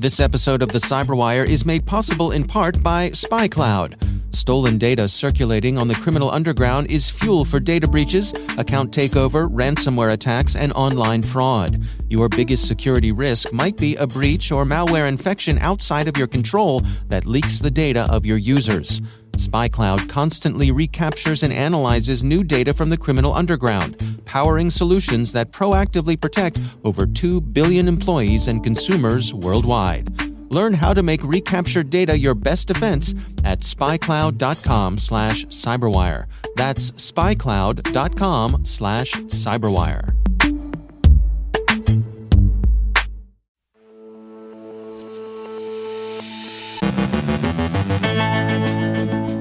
This episode of the CyberWire is made possible in part by SpyCloud. Stolen data circulating on the criminal underground is fuel for data breaches, account takeover, ransomware attacks, and online fraud. Your biggest security risk might be a breach or malware infection outside of your control that leaks the data of your users. SpyCloud constantly recaptures and analyzes new data from the criminal underground, powering solutions that proactively protect over 2 billion employees and consumers worldwide. Learn how to make recaptured data your best defense at spycloud.com/cyberwire. That's spycloud.com/cyberwire.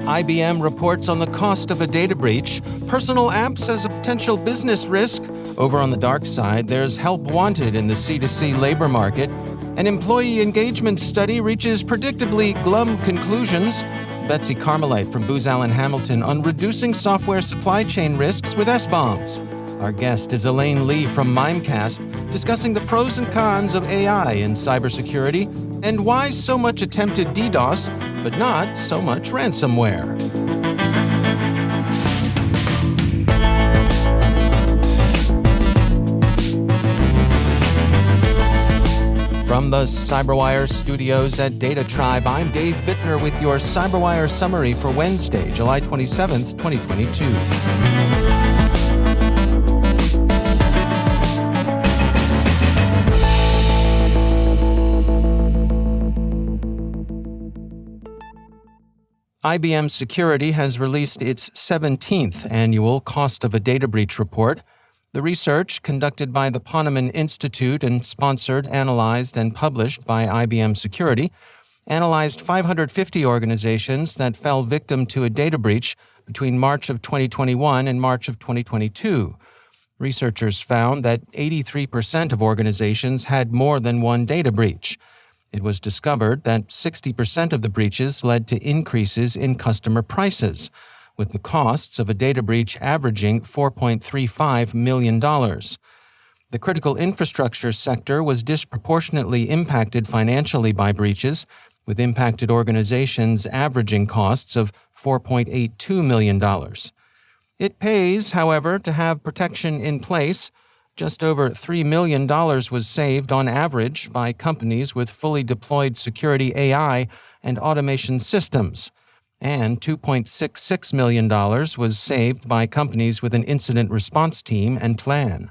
IBM reports on the cost of a data breach. Personal apps as a potential business risk. Over on the dark side, there's help wanted in the C2C labor market. An employee engagement study reaches predictably glum conclusions. Betsy Carmelite from Booz Allen Hamilton on reducing software supply chain risks with SBOMs. Our guest is Elaine Lee from Mimecast, discussing the pros and cons of AI in cybersecurity and why so much attempted DDoS, but not so much ransomware. From the CyberWire studios at Data Tribe, I'm Dave Bittner with your CyberWire summary for Wednesday, July 27th, 2022. IBM Security has released its 17th annual Cost of a Data Breach report. The research, conducted by the Ponemon Institute and sponsored, analyzed, and published by IBM Security, analyzed 550 organizations that fell victim to a data breach between March of 2021 and March of 2022. Researchers found that 83% of organizations had more than one data breach. It was discovered that 60% of the breaches led to increases in customer prices, with the costs of a data breach averaging $4.35 million. The critical infrastructure sector was disproportionately impacted financially by breaches, with impacted organizations averaging costs of $4.82 million. It pays, however, to have protection in place. Just over $3 million was saved on average by companies with fully deployed security AI and automation systems, and $2.66 million was saved by companies with an incident response team and plan.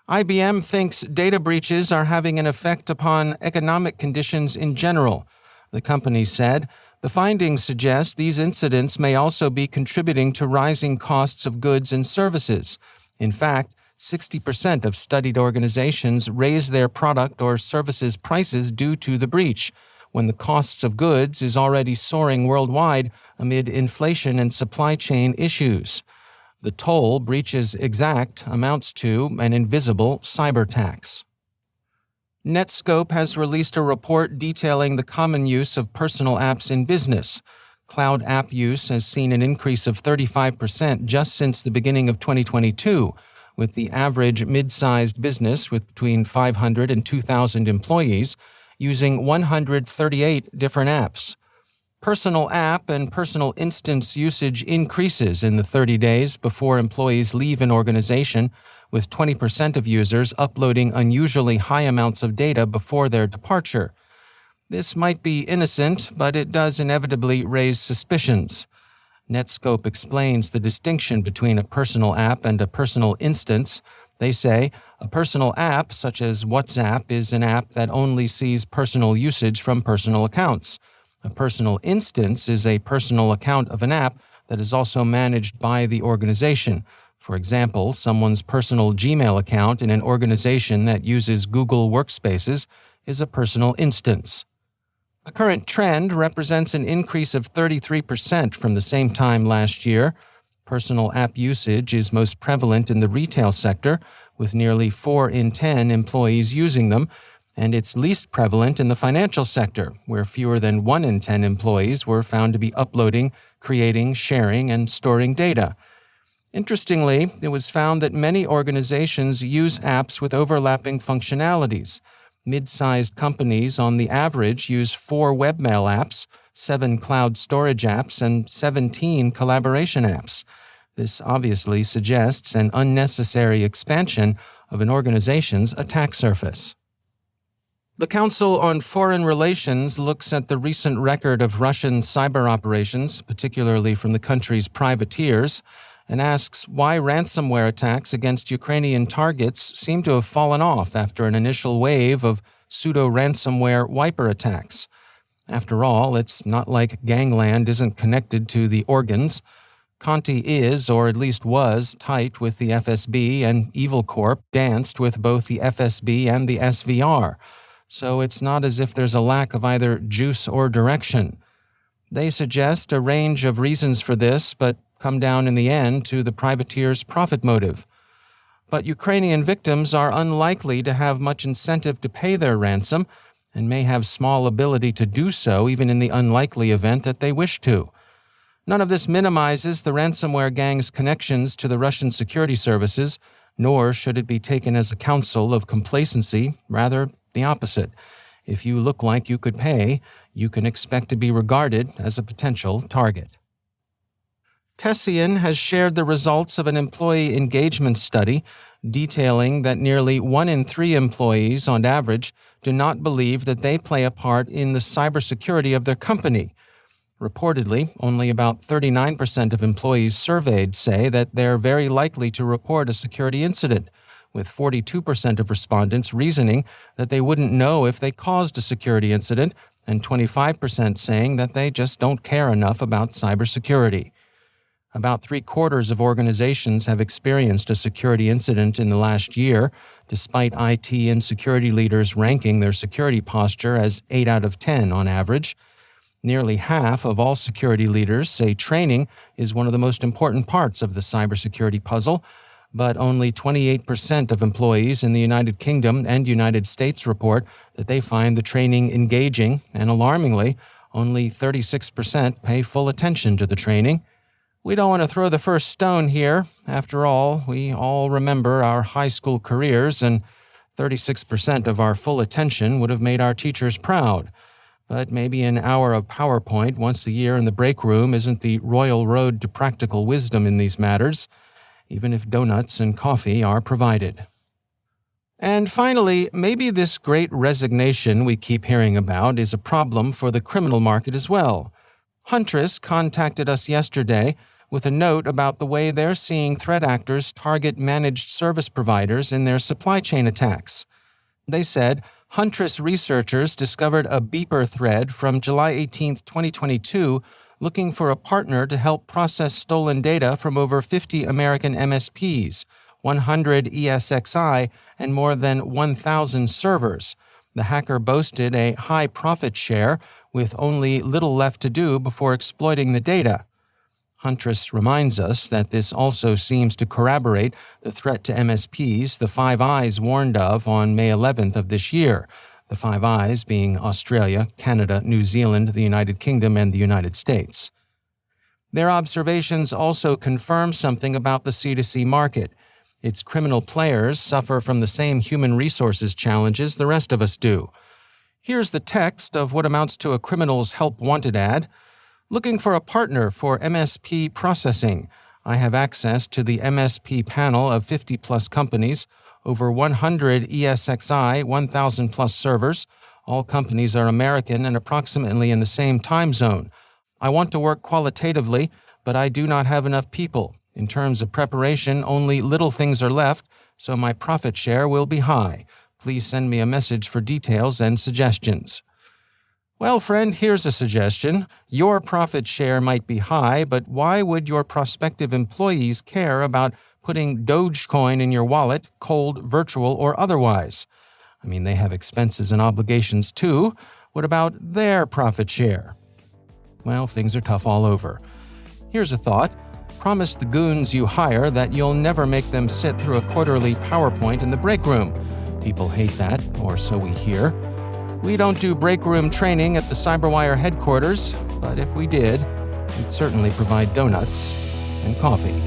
IBM thinks data breaches are having an effect upon economic conditions in general. The company said, the findings suggest these incidents may also be contributing to rising costs of goods and services. In fact, 60% of studied organizations raise their product or services prices due to the breach, when the costs of goods is already soaring worldwide amid inflation and supply chain issues. The toll breaches exact amounts to an invisible cyber tax. Netskope has released a report detailing the common use of personal apps in business. Cloud app use has seen an increase of 35% just since the beginning of 2022, with the average mid-sized business with between 500 and 2,000 employees using 138 different apps. Personal app and personal instance usage increases in the 30 days before employees leave an organization, with 20% of users uploading unusually high amounts of data before their departure. This might be innocent, but it does inevitably raise suspicions. Netskope explains the distinction between a personal app and a personal instance. They say, a personal app, such as WhatsApp, is an app that only sees personal usage from personal accounts. A personal instance is a personal account of an app that is also managed by the organization. For example, someone's personal Gmail account in an organization that uses Google Workspaces is a personal instance. The current trend represents an increase of 33% from the same time last year. Personal app usage is most prevalent in the retail sector, with nearly 4 in 10 employees using them, and it's least prevalent in the financial sector, where fewer than 1 in 10 employees were found to be uploading, creating, sharing, and storing data. Interestingly, it was found that many organizations use apps with overlapping functionalities. Mid-sized companies on the average use 4 webmail apps, 7 cloud storage apps, and 17 collaboration apps. This obviously suggests an unnecessary expansion of an organization's attack surface. The Council on Foreign Relations looks at the recent record of Russian cyber operations, particularly from the country's privateers, and asks why ransomware attacks against Ukrainian targets seem to have fallen off after an initial wave of pseudo-ransomware wiper attacks. After all, it's not like gangland isn't connected to the organs. Conti is, or at least was, tight with the FSB, and Evil Corp danced with both the FSB and the SVR. So it's not as if there's a lack of either juice or direction. They suggest a range of reasons for this, but come down in the end to the privateer's profit motive. But Ukrainian victims are unlikely to have much incentive to pay their ransom, and may have small ability to do so even in the unlikely event that they wish to. None of this minimizes the ransomware gang's connections to the Russian security services, nor should it be taken as a counsel of complacency, rather the opposite. If you look like you could pay, you can expect to be regarded as a potential target. Tessian has shared the results of an employee engagement study detailing that nearly 1 in 3 employees, on average, do not believe that they play a part in the cybersecurity of their company. Reportedly, only about 39% of employees surveyed say that they're very likely to report a security incident, with 42% of respondents reasoning that they wouldn't know if they caused a security incident, and 25% saying that they just don't care enough about cybersecurity. About 3/4 of organizations have experienced a security incident in the last year, despite IT and security leaders ranking their security posture as 8 out of 10 on average. Nearly half of all security leaders say training is one of the most important parts of the cybersecurity puzzle, but only 28% of employees in the United Kingdom and United States report that they find the training engaging, and alarmingly, only 36% pay full attention to the training. We don't want to throw the first stone here. After all, we all remember our high school careers, and 36% of our full attention would have made our teachers proud. But maybe an hour of PowerPoint once a year in the break room isn't the royal road to practical wisdom in these matters, even if donuts and coffee are provided. And finally, maybe this great resignation we keep hearing about is a problem for the criminal market as well. Huntress contacted us yesterday with a note about the way they're seeing threat actors target managed service providers in their supply chain attacks. They said Huntress researchers discovered a beeper thread from July 18, 2022, looking for a partner to help process stolen data from over 50 American MSPs, 100 ESXi, and more than 1,000 servers. The hacker boasted a high profit share, with only little left to do before exploiting the data. Huntress reminds us that this also seems to corroborate the threat to MSPs the Five Eyes warned of on May 11th of this year, the Five Eyes being Australia, Canada, New Zealand, the United Kingdom, and the United States. Their observations also confirm something about the C2C market. Its criminal players suffer from the same human resources challenges the rest of us do. Here's the text of what amounts to a criminal's help wanted ad. Looking for a partner for MSP processing. I have access to the MSP panel of 50-plus companies, over 100 ESXi, 1,000-plus servers. All companies are American and approximately in the same time zone. I want to work qualitatively, but I do not have enough people. In terms of preparation, only little things are left, so my profit share will be high. Please send me a message for details and suggestions. Well, friend, here's a suggestion. Your profit share might be high, but why would your prospective employees care about putting Dogecoin in your wallet, cold, virtual, or otherwise? I mean, they have expenses and obligations too. What about their profit share? Well, things are tough all over. Here's a thought. Promise the goons you hire that you'll never make them sit through a quarterly PowerPoint in the break room. People hate that, or so we hear. We don't do break room training at the CyberWire headquarters, but if we did, we'd certainly provide donuts and coffee.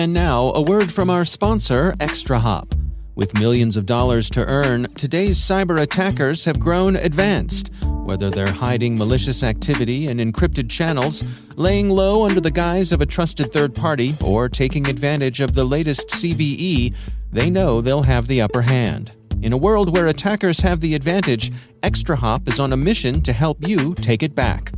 And now, a word from our sponsor, ExtraHop. With millions of dollars to earn, today's cyber attackers have grown advanced. Whether they're hiding malicious activity in encrypted channels, laying low under the guise of a trusted third party, or taking advantage of the latest CVE, they know they'll have the upper hand. In a world where attackers have the advantage, ExtraHop is on a mission to help you take it back.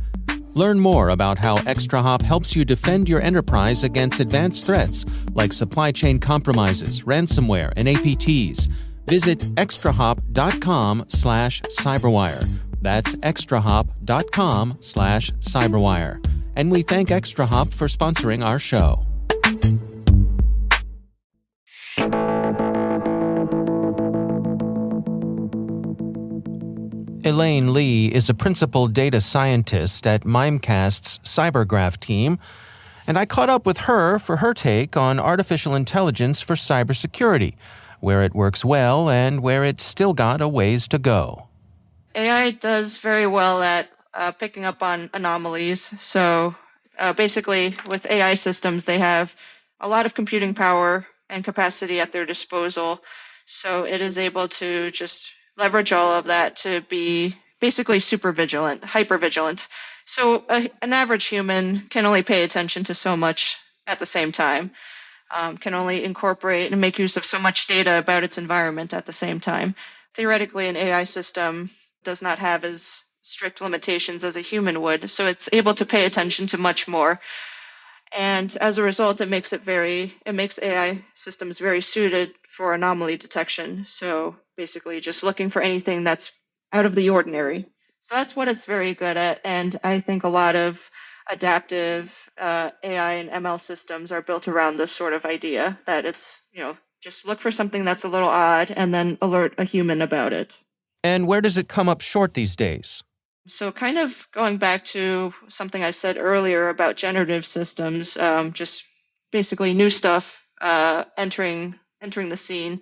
Learn more about how ExtraHop helps you defend your enterprise against advanced threats like supply chain compromises, ransomware, and APTs. Visit extrahop.com/cyberwire. That's extrahop.com/cyberwire. And we thank ExtraHop for sponsoring our show. Elaine Lee is a principal data scientist at Mimecast's CyberGraph team, and I caught up with her for her take on artificial intelligence for cybersecurity, where it works well and where it's still got a ways to go. AI does very well at picking up on anomalies. So basically, with AI systems, they have a lot of computing power and capacity at their disposal. So it is able to just leverage all of that to be basically super vigilant, hyper vigilant. So an average human can only pay attention to so much at the same time, can only incorporate and make use of so much data about its environment at the same time. Theoretically, an AI system does not have as strict limitations as a human would, so it's able to pay attention to much more. And as a result, it makes AI systems very suited for anomaly detection. So basically just looking for anything that's out of the ordinary. So that's what it's very good at. And I think a lot of adaptive AI and ML systems are built around this sort of idea that it's, just look for something that's a little odd and then alert a human about it. And where does it come up short these days? So kind of going back to something I said earlier about generative systems, just basically new stuff entering the scene.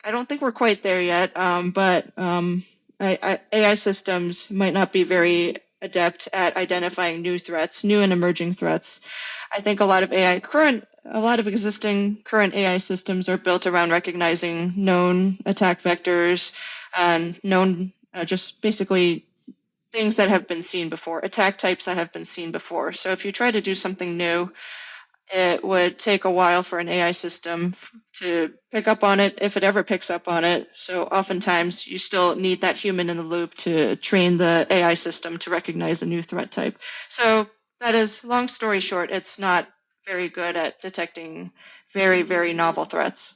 I don't think we're quite there yet, but AI systems might not be very adept at identifying new threats, new and emerging threats. I think a lot of existing current AI systems are built around recognizing known attack vectors and known just basically things that have been seen before, attack types that have been seen before. So if you try to do something new, it would take a while for an AI system to pick up on it, if it ever picks up on it. So oftentimes you still need that human in the loop to train the AI system to recognize a new threat type. So that is, long story short, it's not very good at detecting very, very novel threats.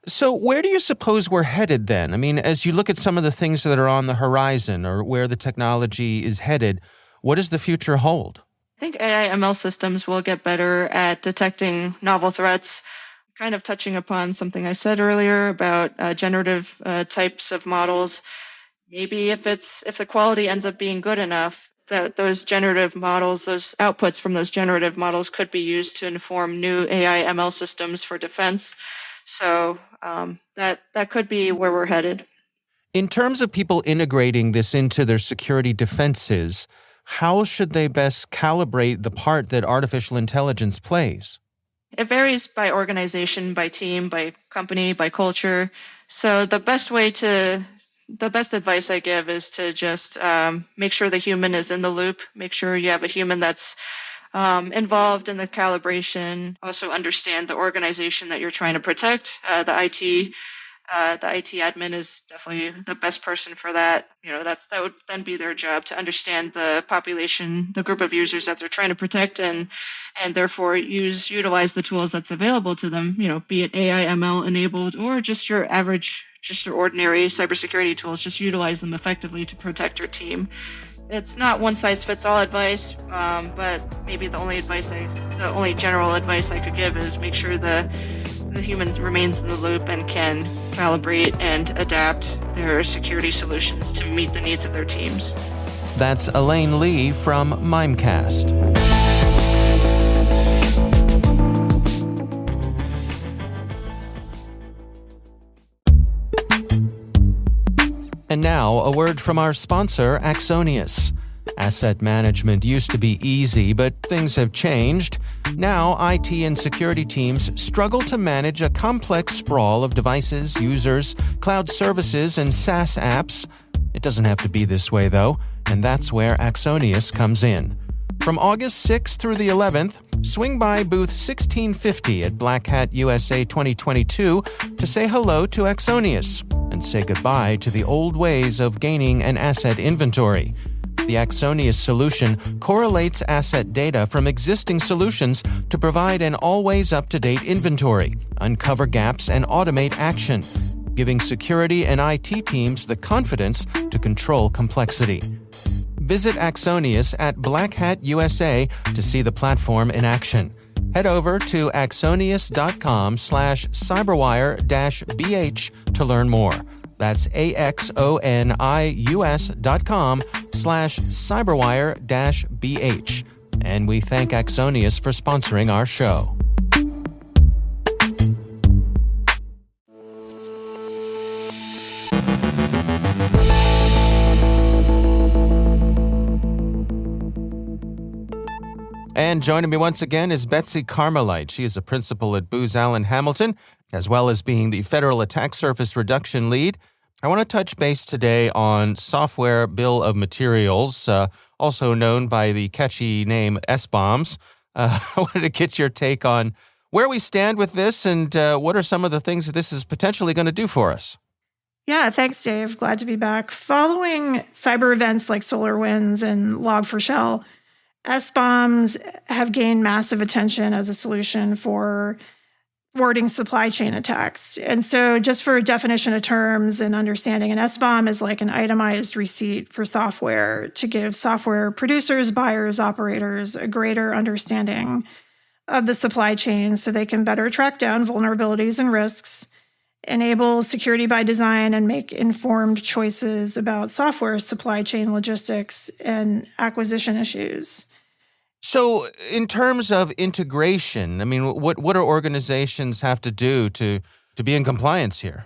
So where do you suppose we're headed then? I mean, as you look at some of the things that are on the horizon or where the technology is headed, what does the future hold? I think AI ML systems will get better at detecting novel threats, kind of touching upon something I said earlier about generative types of models. Maybe if the quality ends up being good enough, that those generative models, those outputs from those generative models could be used to inform new AI ML systems for defense. So that could be where we're headed. In terms of people integrating this into their security defenses, how should they best calibrate the part that artificial intelligence plays? It varies by organization, by team, by company, by culture. So the best advice I give is to just make sure the human is in the loop, make sure you have a human that's involved in the calibration, also understand the organization that you're trying to protect. The IT admin is definitely the best person for that. That would then be their job to understand the population, the group of users that they're trying to protect, and therefore utilize the tools that's available to them. Be it AI, ML enabled, or just your ordinary cybersecurity tools. Just utilize them effectively to protect your team. It's not one size fits all advice, but maybe the only general advice I could give is make sure the human remains in the loop and can calibrate and adapt their security solutions to meet the needs of their teams. That's Elaine Lee from Mimecast. And now, a word from our sponsor, Axonius. Asset management used to be easy, but things have changed. Now, IT and security teams struggle to manage a complex sprawl of devices, users, cloud services, and SaaS apps. It doesn't have to be this way, though, and that's where Axonius comes in. From August 6th through the 11th, swing by booth 1650 at Black Hat USA 2022 to say hello to Axonius and say goodbye to the old ways of gaining an asset inventory. The Axonius solution correlates asset data from existing solutions to provide an always up-to-date inventory, uncover gaps, and automate action, giving security and IT teams the confidence to control complexity. Visit Axonius at Black Hat USA to see the platform in action. Head over to axonius.com/cyberwire-bh to learn more. That's axonius.com/cyberwire-bh. And we thank Axonius for sponsoring our show. And joining me once again is Betsy Carmelite. She is a principal at Booz Allen Hamilton, as well as being the Federal Attack Surface Reduction Lead. I want to touch base today on software bill of materials, also known by the catchy name SBOMs. I wanted to get your take on where we stand with this and what are some of the things that this is potentially going to do for us. Yeah, thanks, Dave. Glad to be back. Following cyber events like SolarWinds and Log4Shell, SBOMs have gained massive attention as a solution for thwarting supply chain attacks. And so just for definition of terms and understanding, an SBOM is like an itemized receipt for software to give software producers, buyers, operators a greater understanding of the supply chain so they can better track down vulnerabilities and risks, enable security by design, and make informed choices about software supply chain logistics and acquisition issues. So in terms of integration, I mean, what do organizations have to do to be in compliance here?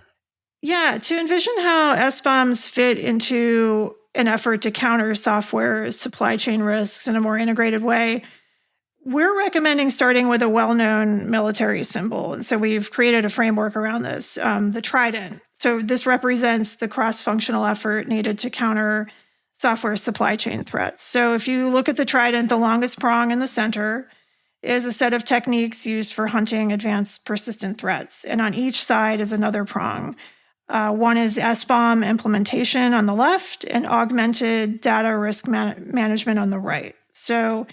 Yeah, to envision how SBOMs fit into an effort to counter software supply chain risks in a more integrated way, we're recommending starting with a well-known military symbol. And so we've created a framework around this, the trident. So this represents the cross-functional effort needed to counter software supply chain threats. So if you look at the trident, the longest prong in the center is a set of techniques used for hunting advanced persistent threats. And on each side is another prong. One is SBOM implementation on the left and augmented data risk management on the right. So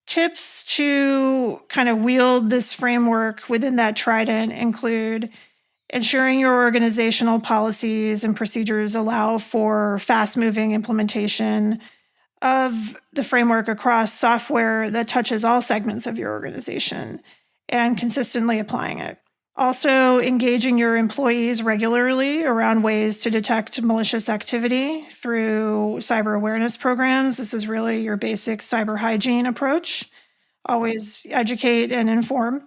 tips to kind of wield this framework within that trident include ensuring your organizational policies and procedures allow for fast-moving implementation of the framework across software that touches all segments of your organization and consistently applying it. Also, engaging your employees regularly around ways to detect malicious activity through cyber awareness programs. This is really your basic cyber hygiene approach. Always educate and inform.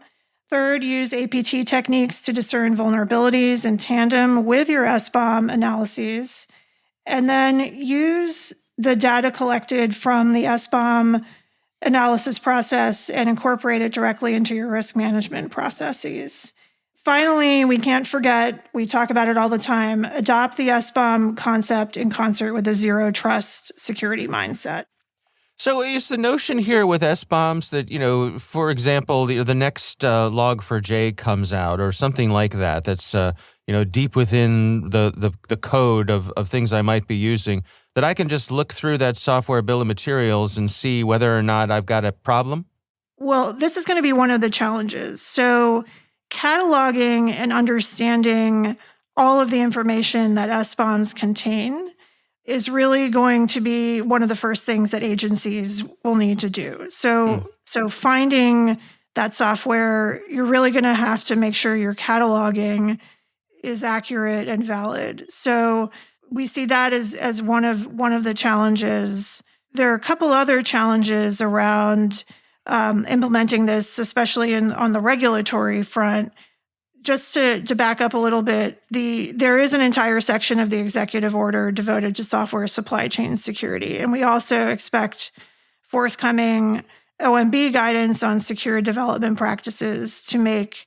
Third, use APT techniques to discern vulnerabilities in tandem with your SBOM analyses. And then use the data collected from the SBOM analysis process and incorporate it directly into your risk management processes. Finally, we can't forget, we talk about it all the time, adopt the SBOM concept in concert with a zero trust security mindset. So is the notion here with SBOMs that, for example, the next Log4j comes out or something like that, that's, deep within the code of things I might be using, that I can just look through that software bill of materials and see whether or not I've got a problem? Well, this is going to be one of the challenges. So cataloging and understanding all of the information that SBOMs contain is really going to be one of the first things that agencies will need to do. So finding that software, you're really going to have to make sure your cataloging is accurate and valid. So we see that as one of the challenges. There are a couple other challenges around implementing this, especially on the regulatory front. just to back up a little bit, there is an entire section of the executive order devoted to software supply chain security. And we also expect forthcoming OMB guidance on secure development practices to make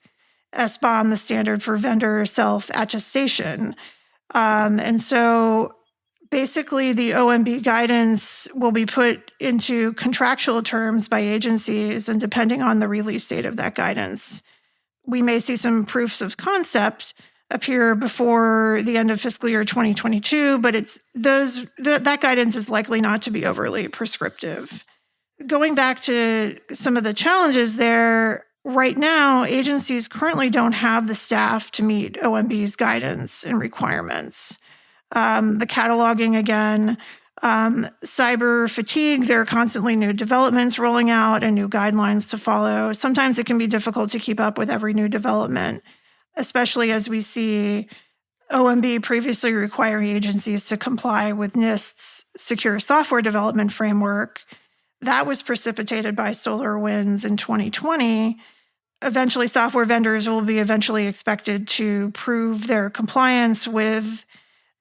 SBOM the standard for vendor self-attestation. And so basically, the OMB guidance will be put into contractual terms by agencies, and depending on the release date of that guidance, we may see some proofs of concept appear before the end of fiscal year 2022, but that guidance is likely not to be overly prescriptive. Going back to some of the challenges there, right now, agencies currently don't have the staff to meet OMB's guidance and requirements. The cataloging again, cyber fatigue, there are constantly new developments rolling out and new guidelines to follow. Sometimes it can be difficult to keep up with every new development, especially as we see OMB previously requiring agencies to comply with NIST's secure software development framework. That was precipitated by SolarWinds in 2020. Eventually, software vendors will be expected to prove their compliance with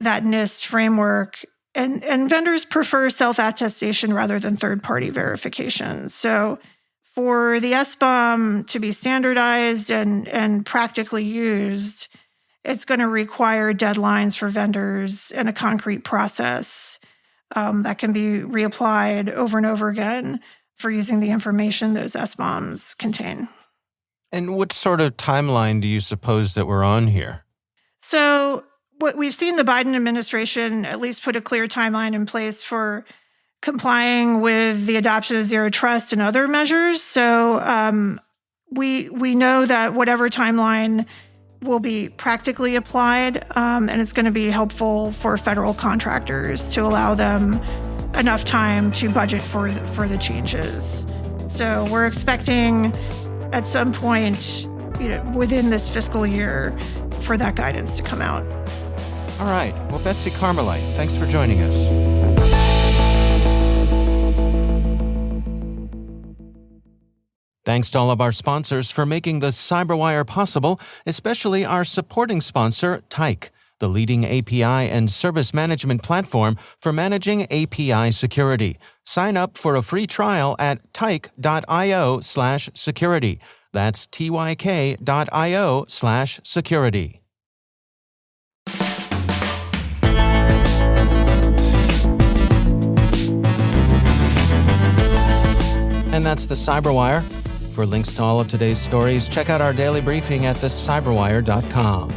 that NIST framework. And vendors prefer self-attestation rather than third-party verification. So for the SBOM to be standardized and practically used, it's going to require deadlines for vendors and a concrete process that can be reapplied over and over again for using the information those SBOMs contain. And what sort of timeline do you suppose that we're on here? So what we've seen the Biden administration at least put a clear timeline in place for complying with the adoption of zero trust and other measures. So we know that whatever timeline will be practically applied, and it's going to be helpful for federal contractors to allow them enough time to budget for the changes. So we're expecting at some point, within this fiscal year, for that guidance to come out. All right. Well, Betsy Carmelite, thanks for joining us. Thanks to all of our sponsors for making the CyberWire possible, especially our supporting sponsor, Tyke, the leading API and service management platform for managing API security. Sign up for a free trial at tyke.io/security. That's tyk.io/security. And that's the CyberWire. For links to all of today's stories, check out our daily briefing at thecyberwire.com.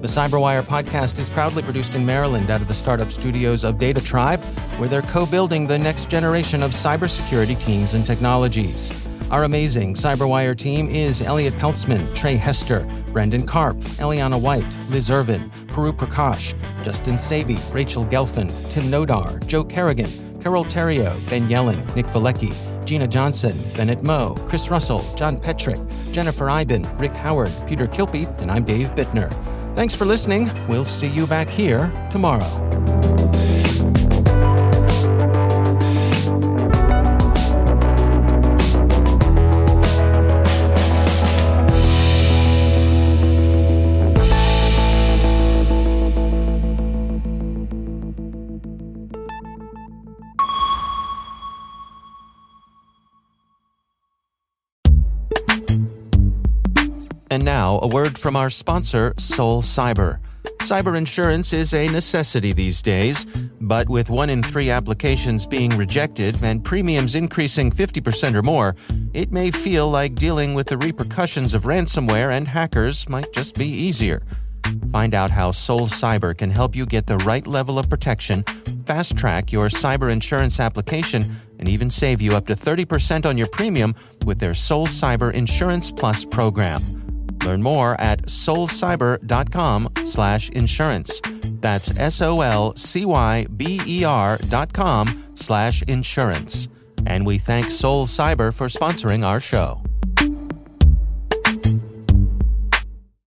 The CyberWire podcast is proudly produced in Maryland out of the startup studios of Data Tribe, where they're co-building the next generation of cybersecurity teams and technologies. Our amazing CyberWire team is Elliot Peltzman, Trey Hester, Brendan Karp, Eliana White, Liz Irvin, Puru Prakash, Justin Saby, Rachel Gelfin, Tim Nodar, Joe Kerrigan, Carol Terrio, Ben Yellen, Nick Valecki, Gina Johnson, Bennett Moe, Chris Russell, John Petrick, Jennifer Iben, Rick Howard, Peter Kilpie, and I'm Dave Bittner. Thanks for listening. We'll see you back here tomorrow. And now, a word from our sponsor, Soul Cyber. Cyber insurance is a necessity these days, but with 1 in 3 applications being rejected and premiums increasing 50% or more, it may feel like dealing with the repercussions of ransomware and hackers might just be easier. Find out how Soul Cyber can help you get the right level of protection, fast-track your cyber insurance application, and even save you up to 30% on your premium with their Soul Cyber Insurance Plus program. Learn more at soulcyber.com/insurance. That's SOLCYBER.com/insurance. And we thank Soul Cyber for sponsoring our show.